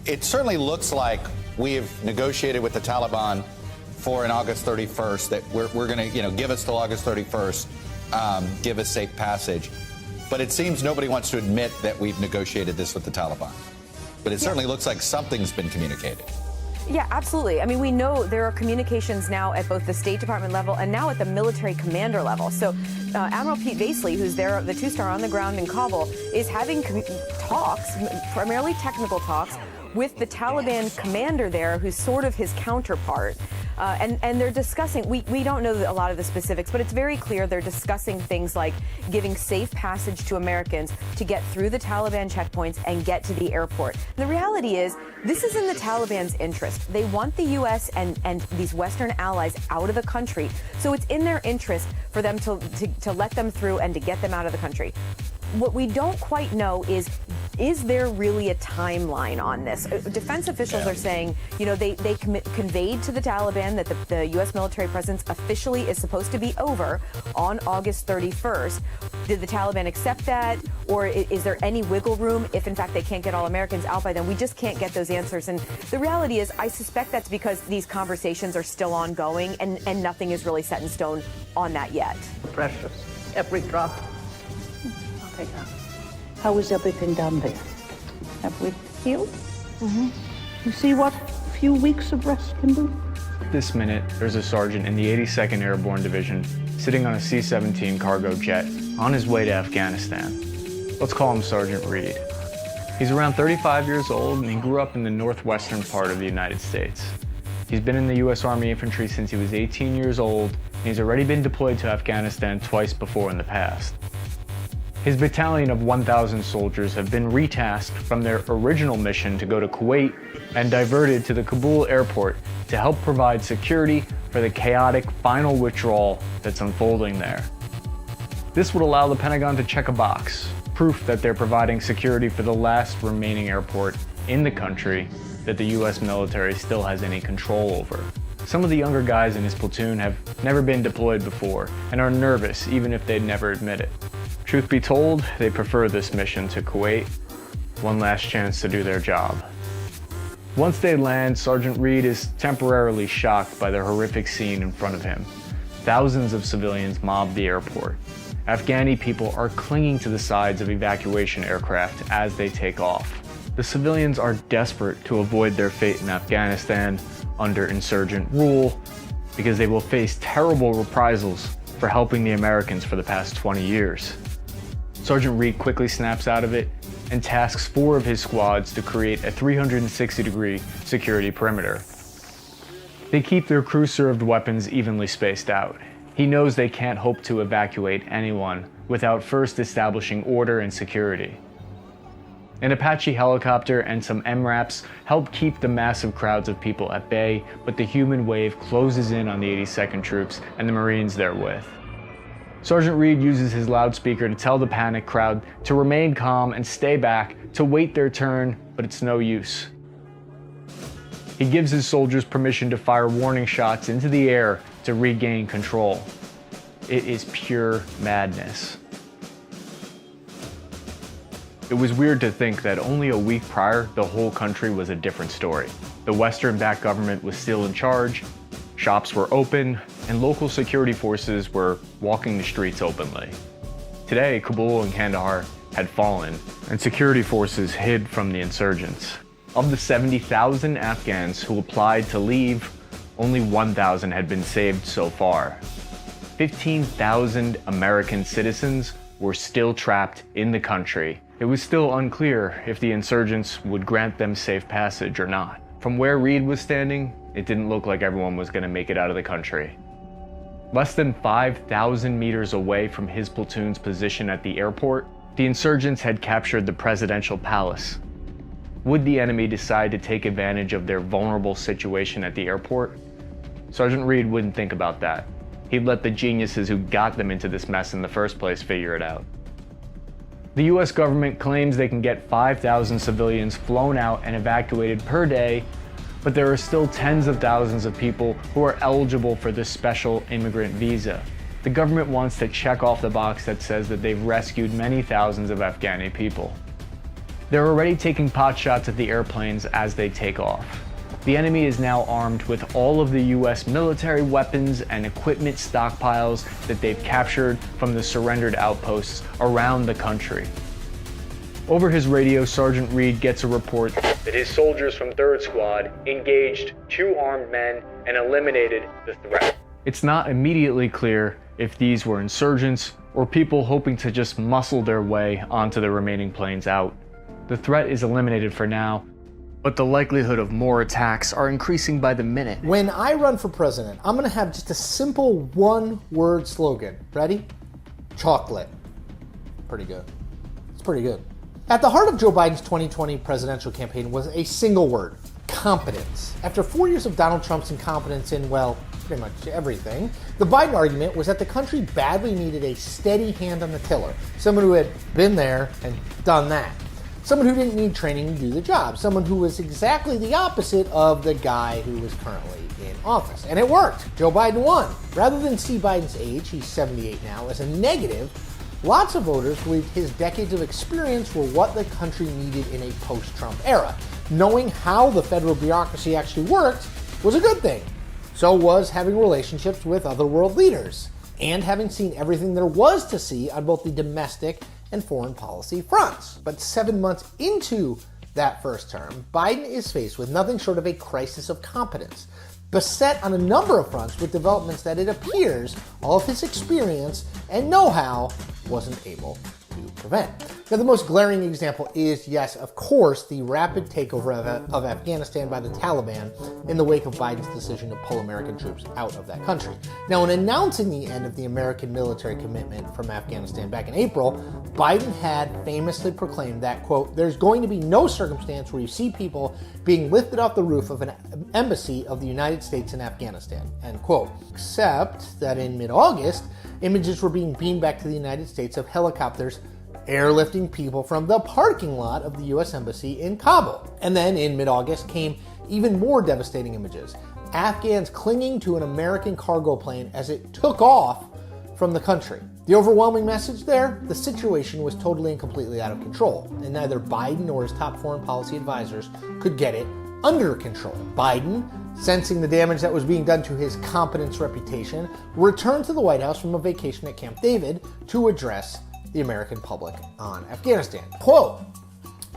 it certainly looks like we have negotiated with the Taliban for an August 31st, that we're going to, give us till August 31st, give us safe passage. But it seems nobody wants to admit that we've negotiated this with the Taliban. But it certainly looks like something's been communicated. Yeah, absolutely. I mean, we know there are communications now at both the State Department level and now at the military commander level. So Admiral Pete Vasely, who's there, the two-star on the ground in Kabul, is having talks, primarily technical talks, with the Taliban commander there, who's sort of his counterpart. And they're discussing, we don't know a lot of the specifics, but it's very clear they're discussing things like giving safe passage to Americans to get through the Taliban checkpoints and get to the airport. And the reality is, this is in the Taliban's interest. They want the U.S. and these Western allies out of the country. So it's in their interest for them to let them through and to get them out of the country. What we don't quite know is there really a timeline on this? Defense officials are saying, they conveyed to the Taliban that the U.S. military presence officially is supposed to be over on August 31st. Did the Taliban accept that? Or is there any wiggle room if, in fact, they can't get all Americans out by then? We just can't get those answers. And the reality is, I suspect that's because these conversations are still ongoing and nothing is really set in stone on that yet. Precious. Every drop. How is everything down there? Have we healed? Mm-hmm. You see what a few weeks of rest can do? This minute, there's a sergeant in the 82nd Airborne Division sitting on a C-17 cargo jet on his way to Afghanistan. Let's call him Sergeant Reed. He's around 35 years old and he grew up in the northwestern part of the United States. He's been in the U.S. Army Infantry since he was 18 years old and he's already been deployed to Afghanistan twice before in the past. His battalion of 1,000 soldiers have been retasked from their original mission to go to Kuwait and diverted to the Kabul airport to help provide security for the chaotic final withdrawal that's unfolding there. This would allow the Pentagon to check a box, proof that they're providing security for the last remaining airport in the country that the US military still has any control over. Some of the younger guys in his platoon have never been deployed before and are nervous even if they'd never admit it. Truth be told, they prefer this mission to Kuwait. One last chance to do their job. Once they land, Sergeant Reed is temporarily shocked by the horrific scene in front of him. Thousands of civilians mob the airport. Afghani people are clinging to the sides of evacuation aircraft as they take off. The civilians are desperate to avoid their fate in Afghanistan under insurgent rule because they will face terrible reprisals for helping the Americans for the past 20 years. Sergeant Reed quickly snaps out of it and tasks 4 of his squads to create a 360-degree security perimeter. They keep their crew-served weapons evenly spaced out. He knows they can't hope to evacuate anyone without first establishing order and security. An Apache helicopter and some MRAPs help keep the massive crowds of people at bay, but the human wave closes in on the 82nd troops and the Marines they're with. Sergeant Reed uses his loudspeaker to tell the panicked crowd to remain calm and stay back, to wait their turn, but it's no use. He gives his soldiers permission to fire warning shots into the air to regain control. It is pure madness. It was weird to think that only a week prior, the whole country was a different story. The Western-backed government was still in charge, shops were open, and local security forces were walking the streets openly. Today, Kabul and Kandahar had fallen, and security forces hid from the insurgents. Of the 70,000 Afghans who applied to leave, only 1,000 had been saved so far. 15,000 American citizens were still trapped in the country. It was still unclear if the insurgents would grant them safe passage or not. From where Reed was standing, it didn't look like everyone was going to make it out of the country. Less than 5,000 meters away from his platoon's position at the airport, the insurgents had captured the presidential palace. Would the enemy decide to take advantage of their vulnerable situation at the airport? Sergeant Reed wouldn't think about that. He'd let the geniuses who got them into this mess in the first place figure it out. The US government claims they can get 5,000 civilians flown out and evacuated per day, but there are still tens of thousands of people who are eligible for this special immigrant visa. The government wants to check off the box that says that they've rescued many thousands of Afghani people. They're already taking pot shots at the airplanes as they take off. The enemy is now armed with all of the US military weapons and equipment stockpiles that they've captured from the surrendered outposts around the country. Over his radio, Sergeant Reed gets a report that his soldiers from 3rd Squad engaged 2 armed men and eliminated the threat. It's not immediately clear if these were insurgents or people hoping to just muscle their way onto the remaining planes out. The threat is eliminated for now, but the likelihood of more attacks are increasing by the minute. When I run for president, I'm going to have just a simple one-word slogan. Ready? Chocolate. Pretty good. It's pretty good. At the heart of Joe Biden's 2020 presidential campaign was a single word: competence. After 4 years of Donald Trump's incompetence in, well, pretty much everything, the Biden argument was that the country badly needed a steady hand on the tiller, someone who had been there and done that. Someone who didn't need training to do the job. Someone who was exactly the opposite of the guy who was currently in office. And it worked. Joe Biden won. Rather than see Biden's age, he's 78 now, as a negative, lots of voters believed his decades of experience were what the country needed in a post-Trump era. Knowing how the federal bureaucracy actually worked was a good thing. So was having relationships with other world leaders, and having seen everything there was to see on both the domestic and foreign policy fronts. But 7 months into that first term, Biden is faced with nothing short of a crisis of competence, beset on a number of fronts with developments that it appears all of his experience and know-how wasn't able to prevent. Now, the most glaring example is, yes, of course, the rapid takeover of Afghanistan by the Taliban in the wake of Biden's decision to pull American troops out of that country. Now, in announcing the end of the American military commitment from Afghanistan back in April, Biden had famously proclaimed that, quote, "There's going to be no circumstance where you see people being lifted off the roof of an embassy of the United States in Afghanistan," end quote. Except that in mid-August, images were being beamed back to the United States of helicopters airlifting people from the parking lot of the U.S. Embassy in Kabul. And then in mid-August came even more devastating images. Afghans clinging to an American cargo plane as it took off from the country. The overwhelming message there? The situation was totally and completely out of control, and neither Biden nor his top foreign policy advisors could get it under control. Biden, sensing the damage that was being done to his competence reputation, returned to the White House from a vacation at Camp David to address the American public on Afghanistan. Quote,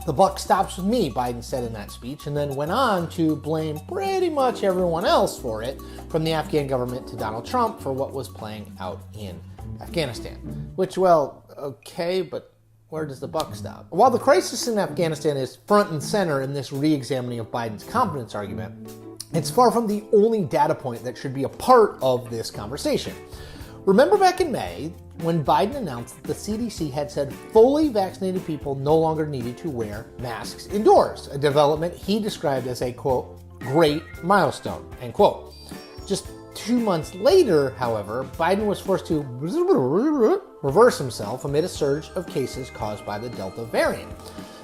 "The buck stops with me," Biden said in that speech, and then went on to blame pretty much everyone else for it, from the Afghan government to Donald Trump, for what was playing out in Afghanistan. Which, well, okay, but where does the buck stop? While the crisis in Afghanistan is front and center in this re-examining of Biden's competence argument, it's far from the only data point that should be a part of this conversation. Remember back in May, when Biden announced that the CDC had said fully vaccinated people no longer needed to wear masks indoors, a development he described as a, quote, "great milestone," end quote. Just 2 months later, however, Biden was forced to reverse himself amid a surge of cases caused by the Delta variant.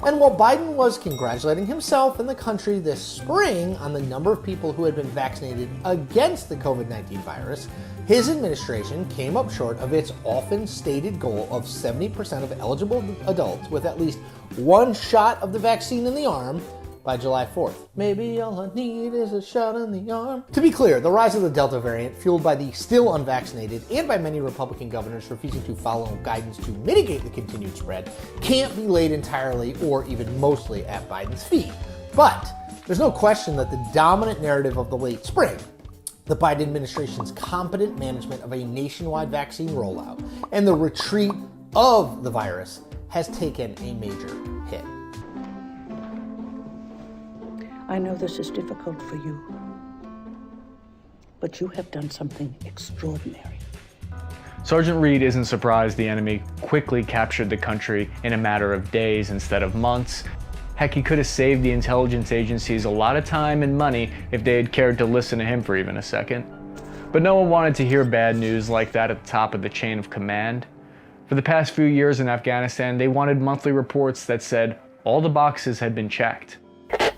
And while Biden was congratulating himself and the country this spring on the number of people who had been vaccinated against the COVID-19 virus, his administration came up short of its often stated goal of 70% of eligible adults with at least one shot of the vaccine in the arm by July 4th. Maybe all I need is a shot in the arm. To be clear, the rise of the Delta variant, fueled by the still unvaccinated and by many Republican governors refusing to follow guidance to mitigate the continued spread, can't be laid entirely or even mostly at Biden's feet. But there's no question that the dominant narrative of the late spring, the Biden administration's competent management of a nationwide vaccine rollout, and the retreat of the virus has taken a major hit. I know this is difficult for you, but you have done something extraordinary. Sergeant Reed isn't surprised the enemy quickly captured the country in a matter of days instead of months. Heck, he could have saved the intelligence agencies a lot of time and money if they had cared to listen to him for even a second. But no one wanted to hear bad news like that at the top of the chain of command. For the past few years in Afghanistan, they wanted monthly reports that said all the boxes had been checked.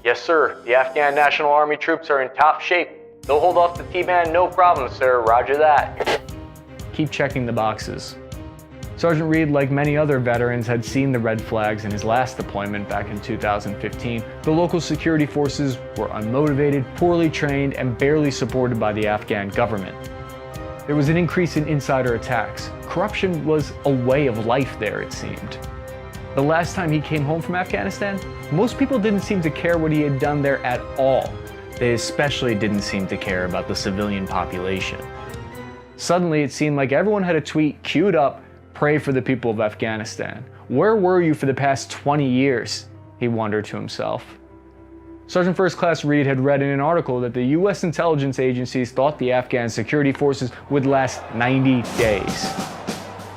Yes, sir. The Afghan National Army troops are in top shape. They'll hold off the Taliban, no problem, sir. Roger that. Keep checking the boxes. Sergeant Reed, like many other veterans, had seen the red flags in his last deployment back in 2015. The local security forces were unmotivated, poorly trained, and barely supported by the Afghan government. There was an increase in insider attacks. Corruption was a way of life there, it seemed. The last time he came home from Afghanistan, most people didn't seem to care what he had done there at all. They especially didn't seem to care about the civilian population. Suddenly, it seemed like everyone had a tweet queued up, "Pray for the people of Afghanistan." Where were you for the past 20 years? He wondered to himself. Sergeant First Class Reed had read in an article that the US intelligence agencies thought the Afghan security forces would last 90 days.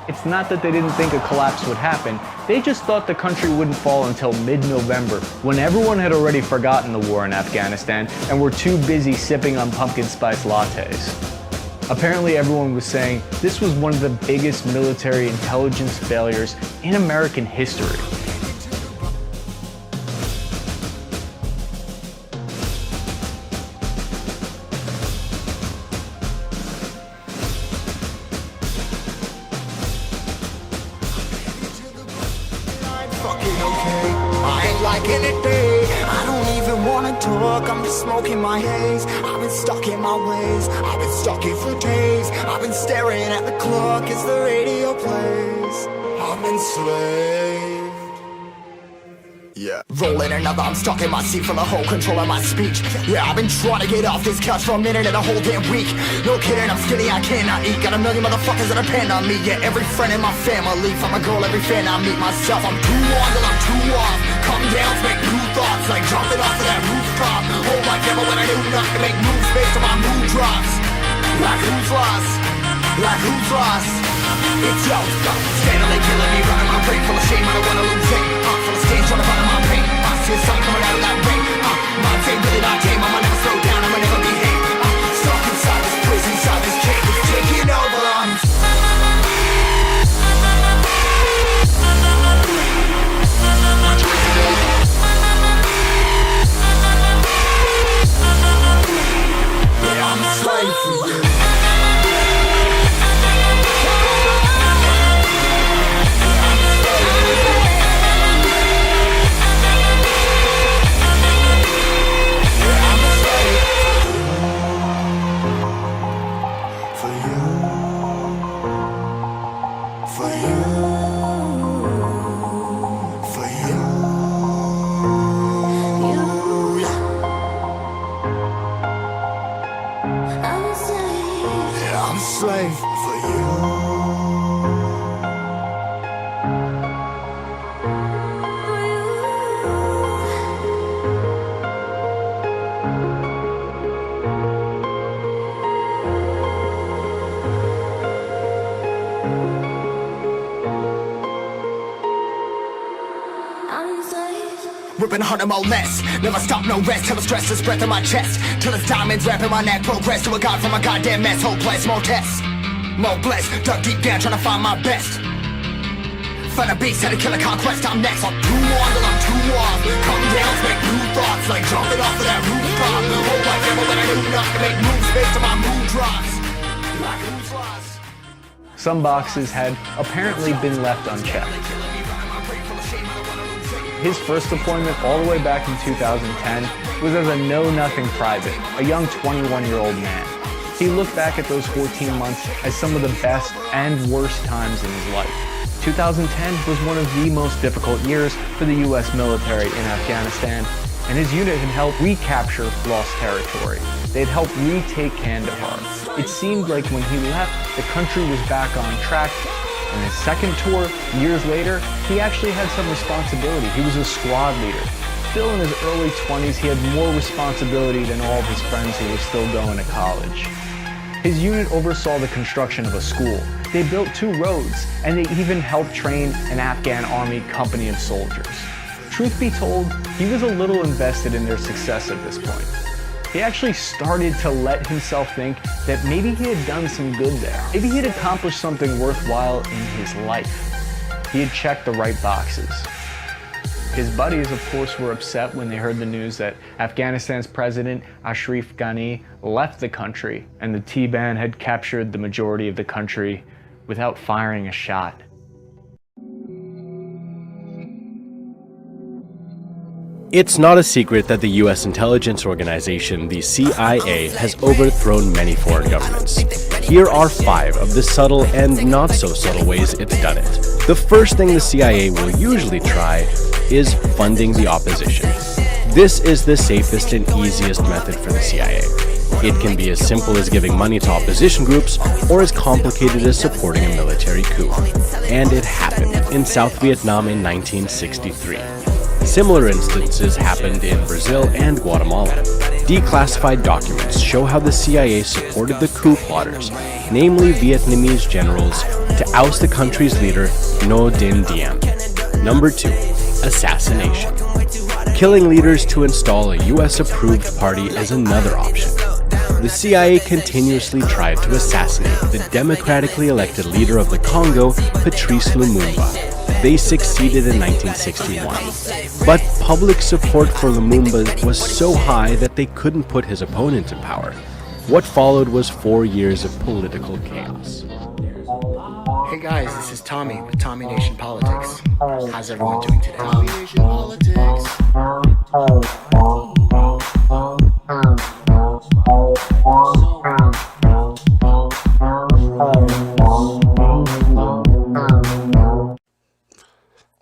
It's not that they didn't think a collapse would happen, they just thought the country wouldn't fall until mid-November, when everyone had already forgotten the war in Afghanistan and were too busy sipping on pumpkin spice lattes. Apparently everyone was saying this was one of the biggest military intelligence failures in American history. I'm just smoking my haze. I've been stuck in my ways. I've been stuck here for days. I've been staring at the clock as the radio plays. I'm enslaved. Yeah. Rolling another, I'm stuck in my seat from the whole control of my speech. Yeah, I've been trying to get off this couch for a minute and a whole damn week. No kidding, I'm skinny, I cannot eat. Got a million motherfuckers that depend on me. Yeah, every friend in my family. From a girl, every fan I meet myself. I'm too on till I'm too off. Come down to make new thoughts, like jumping off of that rooftop. Hold my camera when I do nothing to make moves based on my mood drops. Like who's lost? Like who's lost? It's yo, steadily killing me, running my brain full of shame. I don't wanna lose it. Full of stage, trying to find my pain. I see the sun coming out of that rain. Minds ain't really not tame. I'ma never slow down. I'ma never behave. Stuck inside this prison, inside this cage. It's taking over. Yeah, I'm a slave for you. Ripping hard and more less. Never stop, no rest. Till the stress is breath in my chest. Till it's diamonds wrapping my neck. Progress to a god from a goddamn mess. Hopeless, more tests. More blessed. Dug deep down trying to find my best. Find a beast, had to kill a conquest. I'm next. I'm too on till I'm too off. Come down to make new thoughts. Like jumping off of that rooftop. Hold my camera when I do nothing to make moves based on my mood drops. Like who's lost? Some boxes had apparently been left unchecked. His first deployment all the way back in 2010 was as a know-nothing private, a young 21-year-old man. He looked back at those 14 months as some of the best and worst times in his life. 2010 was one of the most difficult years for the US military in Afghanistan, and his unit had helped recapture lost territory. They'd helped retake Kandahar. It seemed like when he left, the country was back on track. In his second tour, years later, he actually had some responsibility. He was a squad leader. Still in his early 20s, he had more responsibility than all of his friends who were still going to college. His unit oversaw the construction of a school. They built 2 roads, and they even helped train an Afghan army company of soldiers. Truth be told, he was a little invested in their success at this point. He actually started to let himself think that maybe he had done some good there. Maybe he had accomplished something worthwhile in his life. He had checked the right boxes. His buddies, of course, were upset when they heard the news that Afghanistan's president, Ashraf Ghani, left the country and the Taliban had captured the majority of the country without firing a shot. It's not a secret that the U.S. intelligence organization, the CIA, has overthrown many foreign governments. Here are 5 of the subtle and not so subtle ways it's done it. The first thing the CIA will usually try is funding the opposition. This is the safest and easiest method for the CIA. It can be as simple as giving money to opposition groups or as complicated as supporting a military coup. And it happened in South Vietnam in 1963. Similar instances happened in Brazil and Guatemala. Declassified documents show how the CIA supported the coup plotters, namely Vietnamese generals, to oust the country's leader, Ngo Dinh Diem. Number 2. Assassination. Killing leaders to install a US-approved party is another option. The CIA continuously tried to assassinate the democratically elected leader of the Congo, Patrice Lumumba. They succeeded in 1961. But public support for Lumumba was so high that they couldn't put his opponent in power. What followed was 4 years of political chaos. Hey guys, this is Tommy with Tommy Nation Politics. How's everyone doing today? Tommy Nation Politics.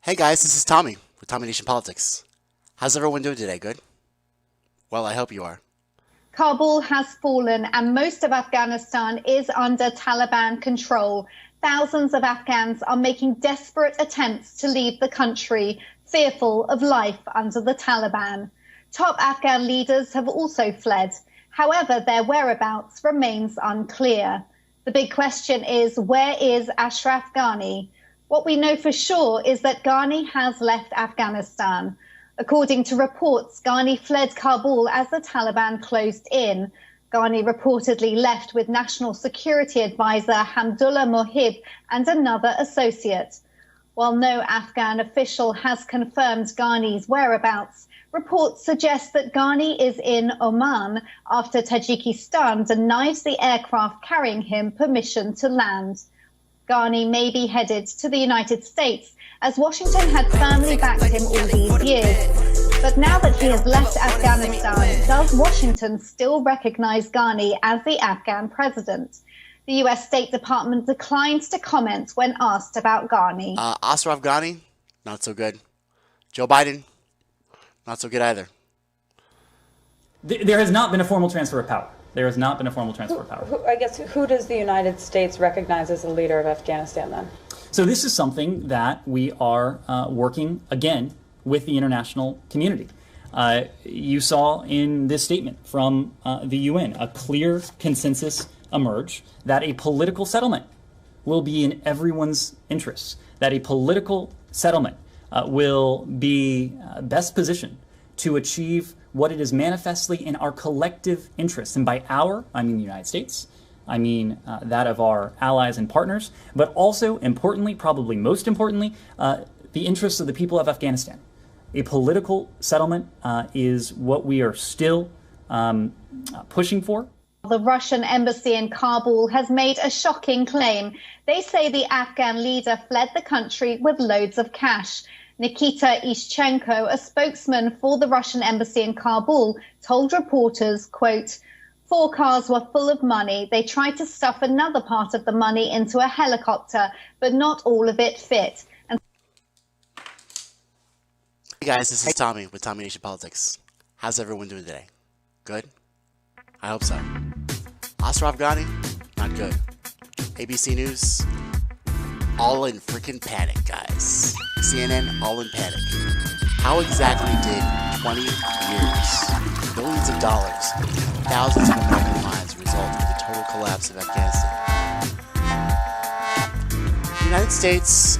Hey guys, this is Tommy with Tommy Nation Politics. How's everyone doing today? Good? Well, I hope you are. Kabul has fallen and most of Afghanistan is under Taliban control. Thousands of Afghans are making desperate attempts to leave the country, fearful of life under the Taliban. Top Afghan leaders have also fled. However, their whereabouts remains unclear. The big question is, where is Ashraf Ghani? What we know for sure is that Ghani has left Afghanistan. According to reports, Ghani fled Kabul as the Taliban closed in. Ghani reportedly left with National Security Advisor Hamdullah Mohib and another associate. While no Afghan official has confirmed Ghani's whereabouts, reports suggest that Ghani is in Oman after Tajikistan denied the aircraft carrying him permission to land. Ghani may be headed to the United States, as Washington had firmly backed him all these years. But now that he has left Afghanistan, does Washington still recognize Ghani as the Afghan president? The U.S. State Department declined to comment when asked about Ghani. Ashraf Ghani, not so good. Joe Biden, not so good either. There has not been a formal transfer of power. There has not been a formal transfer of power. Who does the United States recognize as the leader of Afghanistan then? So this is something that we are working, again, with the international community. You saw in this statement from the UN a clear consensus emerge that a political settlement will be in everyone's interests, that a political settlement will be best positioned to achieve what it is manifestly in our collective interests. And by our, I mean the United States. I mean that of our allies and partners, but also importantly, probably most importantly, the interests of the people of Afghanistan. A political settlement is what we are still pushing for. The Russian embassy in Kabul has made a shocking claim. They say the Afghan leader fled the country with loads of cash. Nikita Ishchenko, a spokesman for the Russian embassy in Kabul, told reporters, quote, 4 cars were full of money. They tried to stuff another part of the money into a helicopter, but not all of it fit. And Hey guys, this is Tommy with Tommy Nation Politics. How's everyone doing today? Good? I hope so. Ashraf Ghani? Not good. ABC News? All in freaking panic, guys. CNN, all in panic. How exactly did 20 years, billions of dollars, thousands of American lives result in the total collapse of Afghanistan? The United States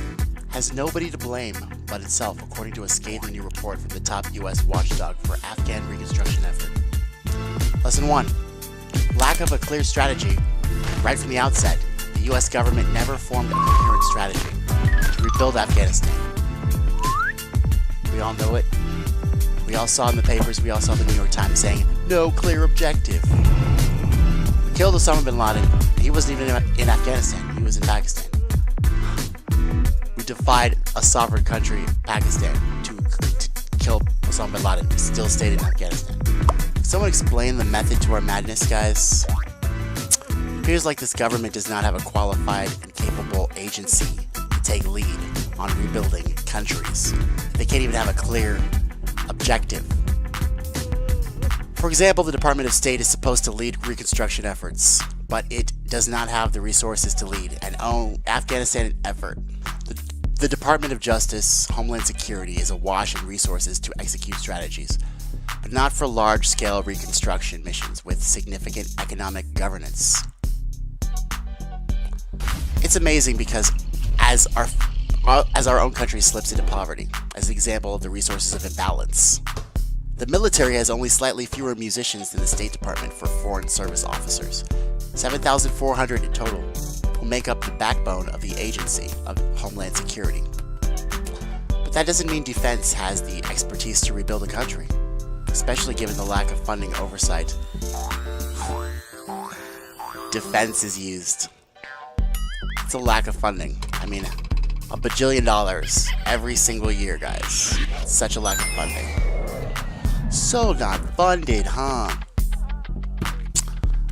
has nobody to blame but itself, according to a scathing new report from the top U.S. watchdog for Afghan reconstruction effort. Lesson 1. Lack of a clear strategy. Right from the outset, the U.S. government never formed a coherent strategy to rebuild Afghanistan. We all know it. We all saw in the papers, we all saw the New York Times saying, no clear objective. We killed Osama bin Laden. He wasn't even in Afghanistan. He was in Pakistan. We defied a sovereign country, Pakistan, to killed Osama bin Laden still stayed in Afghanistan. Can someone explain the method to our madness, guys? It appears like this government does not have a qualified and capable agency to take lead on rebuilding countries. They can't even have a clear objective. For example, the Department of State is supposed to lead reconstruction efforts, but it does not have the resources to lead an own Afghanistan effort. The Department of Justice, Homeland Security is awash in resources to execute strategies, but not for large-scale reconstruction missions with significant economic governance. It's amazing because as our own country slips into poverty, as an example of the resources of imbalance, the military has only slightly fewer musicians than the State Department for foreign service officers, 7,400 in total, who make up the backbone of the agency of Homeland Security. But that doesn't mean defense has the expertise to rebuild a country, especially given the lack of funding oversight. Defense is used. It's a lack of funding. I mean, $1 bajillion every single year, guys. It's such a lack of funding. So not funded, huh?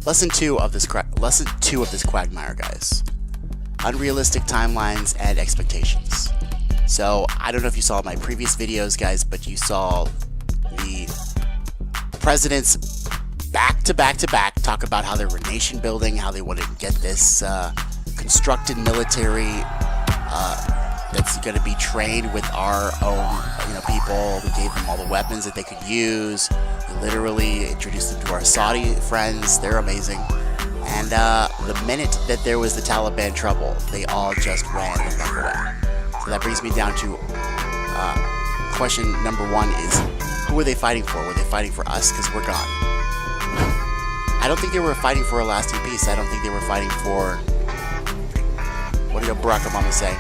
Lesson 2 of this quagmire, guys. Unrealistic timelines and expectations. So, I don't know if you saw my previous videos, guys, but you saw the presidents back to back talk about how they were nation building, how they wanted to get this constructed military that's going to be trained with our own, people. We gave them all the weapons that they could use. We literally introduced them to our Saudi friends. They're amazing. And the minute that there was the Taliban trouble, they all just ran the fuck away. So that brings me down to question number 1 is, who were they fighting for? Were they fighting for us? Because we're gone. I don't think they were fighting for a lasting peace. I don't think they were fighting for, what did Barack Obama say?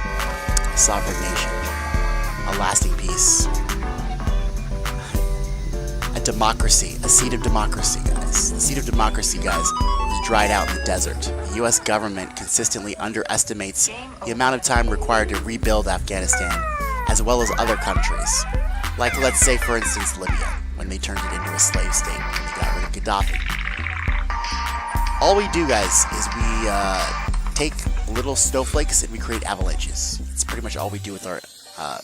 A sovereign nation. A lasting peace. A democracy. A seed of democracy, guys. The seed of democracy, guys, is dried out in the desert. The U.S. government consistently underestimates the amount of time required to rebuild Afghanistan, as well as other countries. Like, let's say, for instance, Libya, when they turned it into a slave state, when they got rid of Gaddafi. All we do, guys, is we take little snowflakes and we create avalanches. It's pretty much all we do with our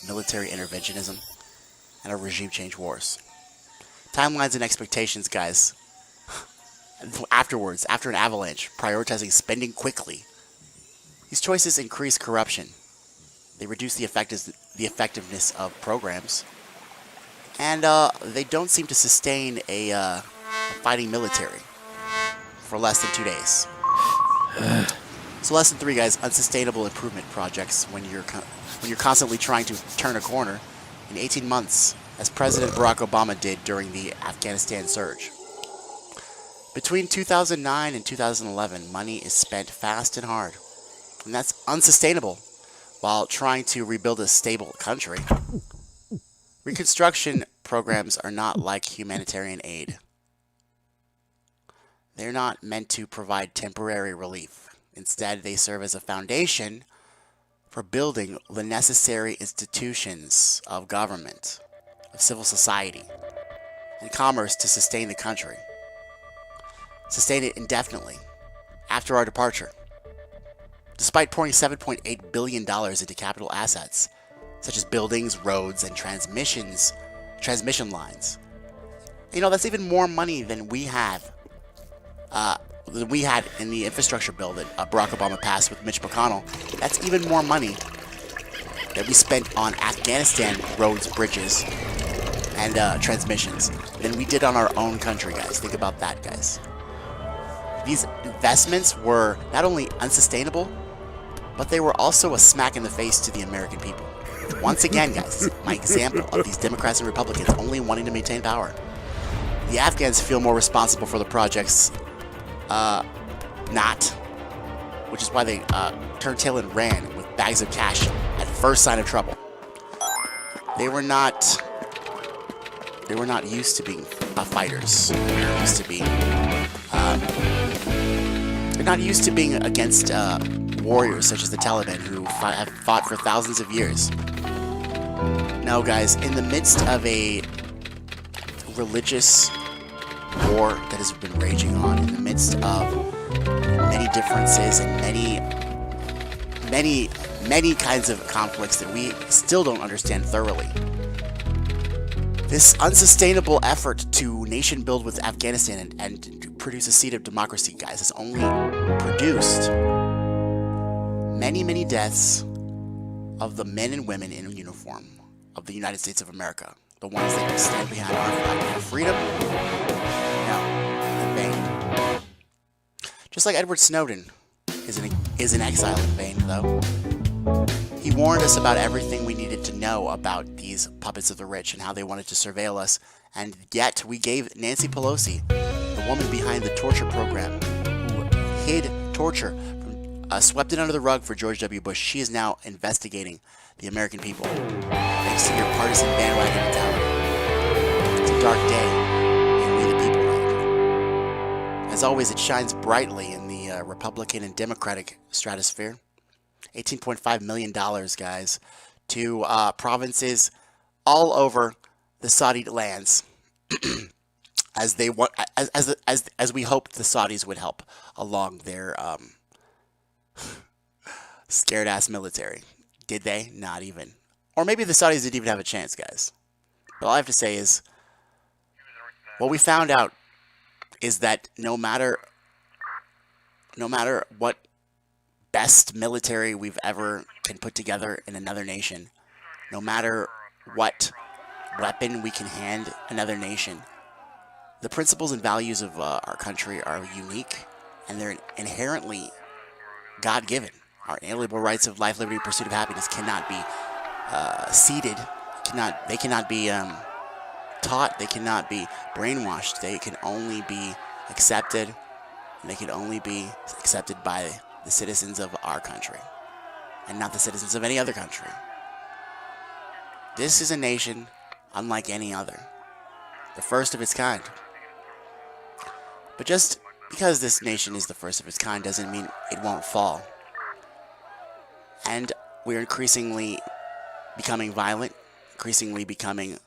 military interventionism and our regime change wars. Timelines and expectations, guys. Afterwards, after an avalanche, prioritizing spending quickly. These choices increase corruption. They reduce the effectiveness of programs. And they don't seem to sustain a fighting military for less than 2 days. So lesson 3, guys, unsustainable improvement projects when you're constantly trying to turn a corner in 18 months, as President Barack Obama did during the Afghanistan surge. Between 2009 and 2011, money is spent fast and hard, and that's unsustainable while trying to rebuild a stable country. Reconstruction programs are not like humanitarian aid. They're not meant to provide temporary relief. Instead, they serve as a foundation for building the necessary institutions of government, of civil society, and commerce to sustain the country. Sustain it indefinitely after our departure. Despite pouring $7.8 billion into capital assets, such as buildings, roads, and transmission lines. That's even more money than we have in the infrastructure bill that Barack Obama passed with Mitch McConnell. That's even more money that we spent on Afghanistan roads, bridges, and transmissions than we did on our own country, guys. Think about that, guys. These investments were not only unsustainable, but they were also a smack in the face to the American people. Once again, guys, my example of these Democrats and Republicans only wanting to maintain power. The Afghans feel more responsible for the projects not, which is why they turned tail and ran with bags of cash at first sign of trouble. They were not used to being fighters. They're not used to being against warriors such as the Taliban, who have fought for thousands of years. No, guys, in the midst of a religious war that has been raging on, in the midst of many differences and many kinds of conflicts that we still don't understand thoroughly, this unsustainable effort to nation build with Afghanistan and to produce a seed of democracy, guys, has only produced many deaths of the men and women in uniform of the United States of America, the ones that stand behind our fight for freedom. No, in vain. Just like Edward Snowden is in exile in vain, though. He warned us about everything we needed to know about these puppets of the rich and how they wanted to surveil us, and yet we gave Nancy Pelosi, the woman behind the torture program, who hid torture, swept it under the rug for George W. Bush. She is now investigating the American people, thanks to your partisan bandwagon mentality. It's a dark day in We the People land. As always, it shines brightly in the Republican and Democratic stratosphere. $18.5 million, guys, to provinces all over the Saudi lands, as they want, as we hoped the Saudis would help along their scared ass military. Did they? Not even. Or maybe the Saudis didn't even have a chance, guys. But all I have to say is, what we found out is that no matter what best military we've ever can put together in another nation, no matter what weapon we can hand another nation, the principles and values of our country are unique, and they're inherently God-given. Our inalienable rights of life, liberty, pursuit of happiness cannot be ceded. They cannot be taught. They cannot be brainwashed. They can only be accepted, and they can only be accepted by the citizens of our country, and not the citizens of any other country. This is a nation unlike any other, the first of its kind. But just because this nation is the first of its kind doesn't mean it won't fall. And we're increasingly becoming violent, increasingly becoming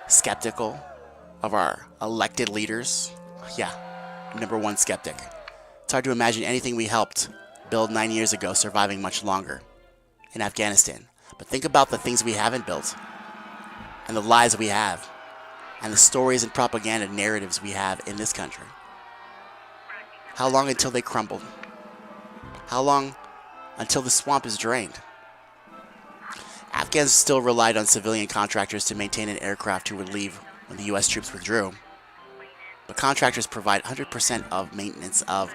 skeptical of our elected leaders. Yeah, number one skeptic. It's hard to imagine anything we helped build 9 years ago surviving much longer in Afghanistan. But think about the things we haven't built, and the lies we have, and the stories and propaganda narratives we have in this country. How long until they crumble? How long until the swamp is drained? Afghans still relied on civilian contractors to maintain an aircraft who would leave when the U.S. troops withdrew. But contractors provide 100% of maintenance of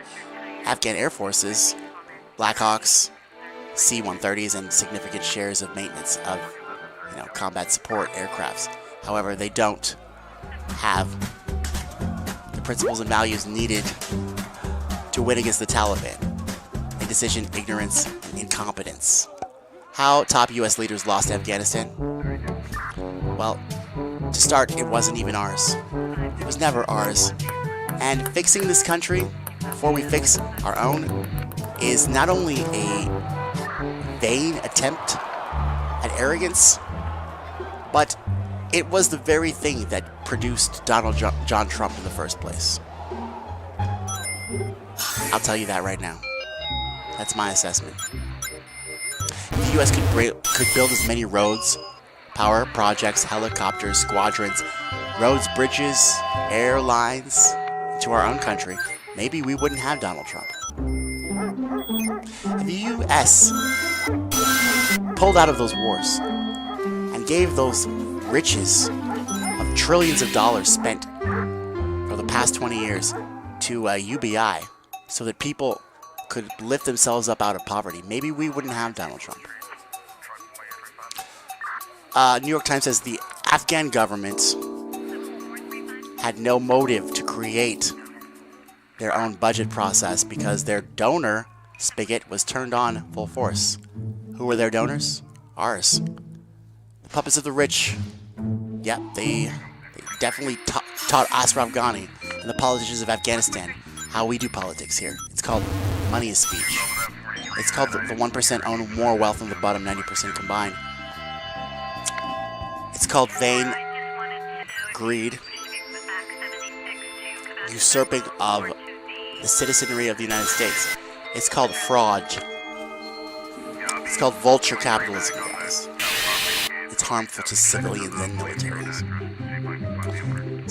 Afghan Air Forces, Blackhawks, C-130s, and significant shares of maintenance of combat support aircrafts. However, they don't have the principles and values needed to win against the Taliban. Indecision, ignorance, and incompetence. How top U.S. leaders lost Afghanistan? Well, to start, it wasn't even ours. It was never ours. And fixing this country before we fix our own is not only a vain attempt at arrogance, but it was the very thing that produced Donald John Trump in the first place. I'll tell you that right now. That's my assessment. If the U.S. could build as many roads, power projects, helicopters, squadrons, roads, bridges, airlines to our own country, maybe we wouldn't have Donald Trump. If the U.S. pulled out of those wars and gave those riches of trillions of dollars spent for the past 20 years to UBI so that people could lift themselves up out of poverty, maybe we wouldn't have Donald Trump. New York Times says the Afghan government had no motive to create their own budget process because their donor spigot was turned on full force. Who were their donors? Ours. The puppets of the rich. Yep, they definitely taught Ashraf Ghani and the politicians of Afghanistan how we do politics here. It's called money is speech. It's called the 1% own more wealth than the bottom 90% combined. called vain greed, usurping of the citizenry of the United States. It's called fraud. It's called vulture capitalism, guys. It's harmful to civilians and militaries.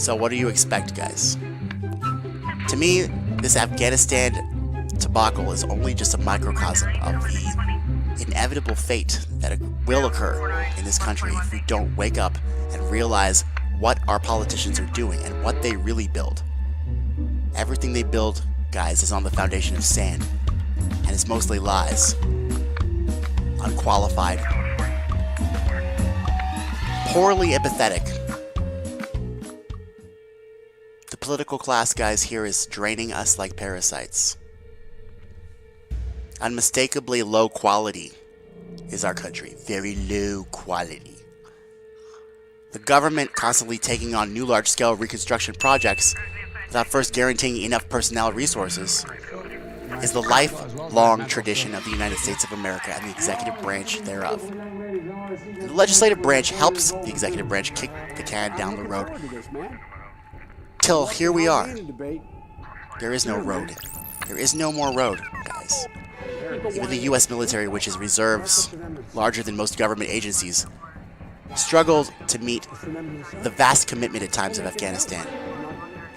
So what do you expect, guys? To me, this Afghanistan debacle is only just a microcosm of the inevitable fate that will occur in this country if we don't wake up and realize what our politicians are doing and what they really build. Everything they build, guys, is on the foundation of sand, and it's mostly lies. Unqualified, poorly empathetic. The political class, guys, here is draining us like parasites. Unmistakably low quality is our country. Very low quality. The government constantly taking on new large-scale reconstruction projects without first guaranteeing enough personnel resources is the lifelong tradition of the United States of America and the executive branch thereof. The legislative branch helps the executive branch kick the can down the road. Till here we are. There is no road. There is no more road, guys. Even the U.S. military, which has reserves larger than most government agencies, struggled to meet the vast commitment at times of Afghanistan.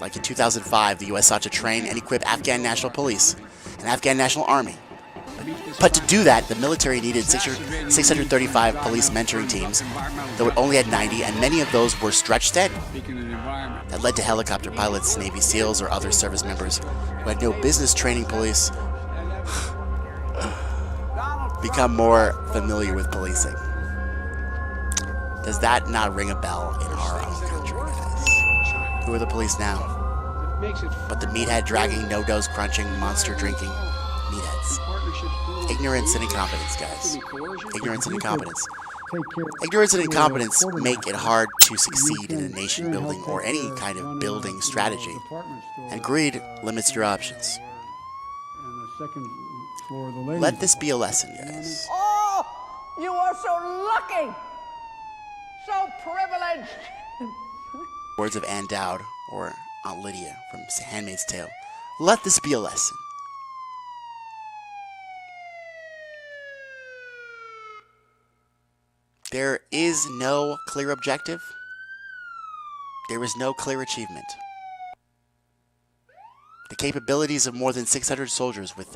Like in 2005, the U.S. sought to train and equip Afghan National Police and Afghan National Army. But to do that, the military needed 635 police mentoring teams, though it only had 90, and many of those were stretched thin. That led to helicopter pilots, Navy SEALs, or other service members who had no business training police become more familiar with policing. Does that not ring a bell in our own country, guys? Who are the police now? But the meathead dragging, no-dose crunching, monster drinking meatheads. Ignorance and incompetence, guys. Ignorance and incompetence. Ignorance and incompetence make it hard to succeed in a nation building or any kind of building strategy. And greed limits your options. Let this be a lesson, guys. Oh, you are so lucky, so privileged. Words of Ann Dowd, or Aunt Lydia from Handmaid's Tale. Let this be a lesson. There is no clear objective. There is no clear achievement. The capabilities of more than 600 soldiers with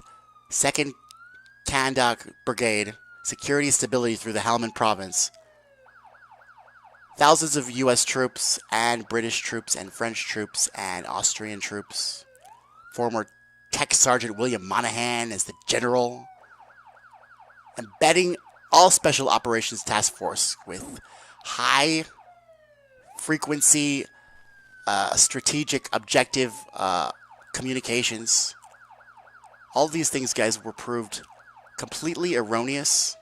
2nd Kandak Brigade, security and stability through the Helmand Province, thousands of U.S. troops and British troops and French troops and Austrian troops, former Tech Sergeant William Monahan as the general, embedding all Special Operations Task Force with high frequency, strategic, objective communications. All these things, guys, were proved completely erroneous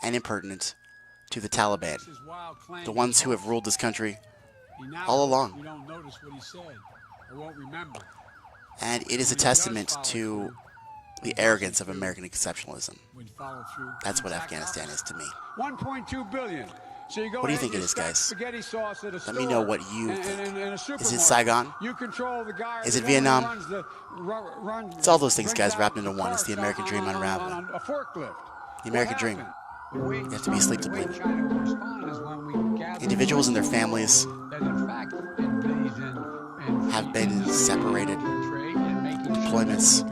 and impertinent to the Taliban, the ones who have ruled this country all along. And it is a testament to the arrogance of American exceptionalism. That's what Afghanistan is to me. 1.2 billion. So you go what do you think it is, guys? Let me know what you think. Is it Saigon? Is it Vietnam? It's all those things, guys, wrapped into one. It's the American dream unraveling. The American dream. You have to be asleep to blink. Individuals and their families have been separated. Deployments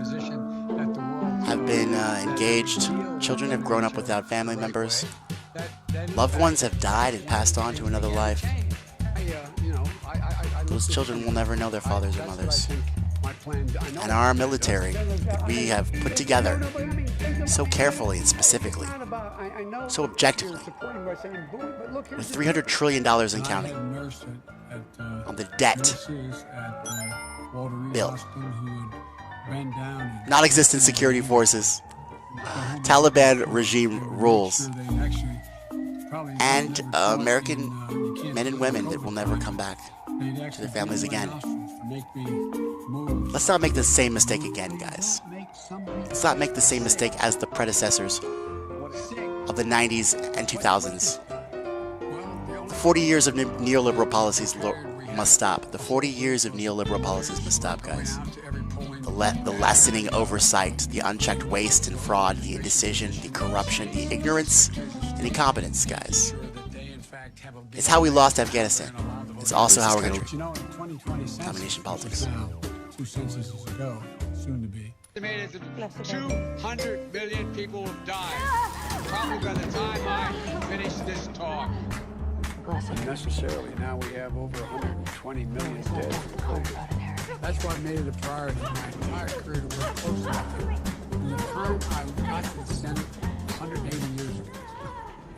have been engaged. Children have grown up without family members. Loved ones have died and passed on to another life. Those children will never know their fathers or mothers. And our military that we have put together so carefully and specifically, so objectively, with $300 trillion and counting on the debt bill, non-existent security forces, Taliban regime rules, and American men and women that will never come back to their families again. Let's not make the same mistake again, guys. Let's not make the same mistake as the predecessors of the 90s and 2000s. The 40 years of neoliberal policies must stop. The 40 years of neoliberal policies must stop, guys. The lessening oversight, the unchecked waste and fraud, the indecision, the corruption, the ignorance, and incompetence, guys. It's how we lost Afghanistan. It's also how we're going to domination politics. 2 censuses ago, soon to be. Estimated that 200 million people have died. Probably by the time I finish this talk. Unnecessarily, now we have over 120 million dead from COVID. That's why I made it a priority in my entire career to work closely with you. From the time I got to the Senate 180 years ago.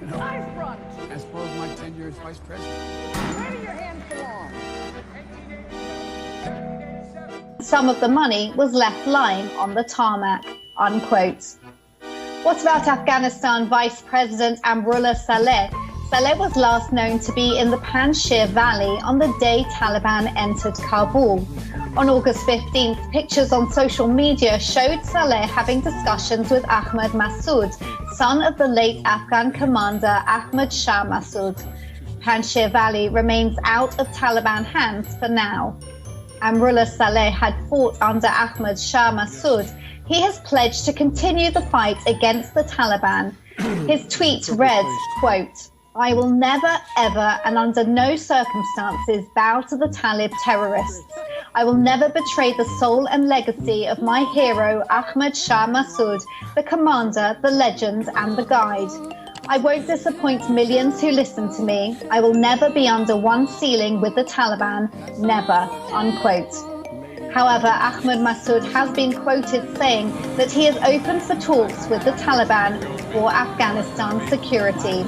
You know, as far as my tenure as vice president. Where do your hands belong? Some of the money was left lying on the tarmac, unquote. What about Afghanistan Vice President Amrullah Saleh? Saleh was last known to be in the Panjshir Valley on the day Taliban entered Kabul. On August 15th, pictures on social media showed Saleh having discussions with Ahmad Massoud, son of the late Afghan commander Ahmad Shah Massoud. Panjshir Valley remains out of Taliban hands for now. Amrullah Saleh had fought under Ahmad Shah Massoud. He has pledged to continue the fight against the Taliban. His tweet read, quote, "I will never, ever, and under no circumstances bow to the Talib terrorists. I will never betray the soul and legacy of my hero, Ahmad Shah Massoud, the commander, the legend, and the guide. I won't disappoint millions who listen to me. I will never be under one ceiling with the Taliban, never," unquote. However, Ahmad Massoud has been quoted saying that he is open for talks with the Taliban for Afghanistan's security.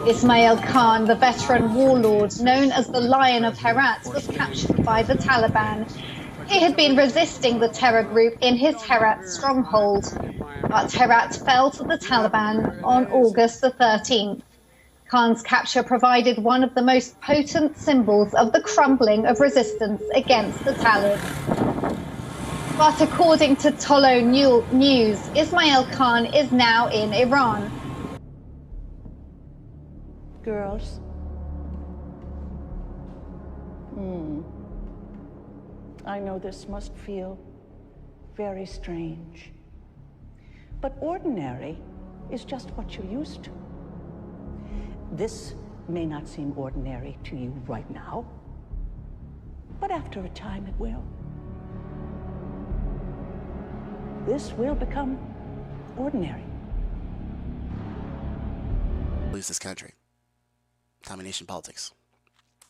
Ismail Khan, the veteran warlord known as the Lion of Herat, was captured by the Taliban. He had been resisting the terror group in his Herat stronghold, but Herat fell to the Taliban on August the 13th. Khan's capture provided one of the most potent symbols of the crumbling of resistance against the Talib. But according to Tolo News, Ismail Khan is now in Iran. Girls. I know this must feel very strange. But ordinary is just what you're used to. This may not seem ordinary to you right now, but after a time it will. This will become ordinary. Lose this country. Domination politics.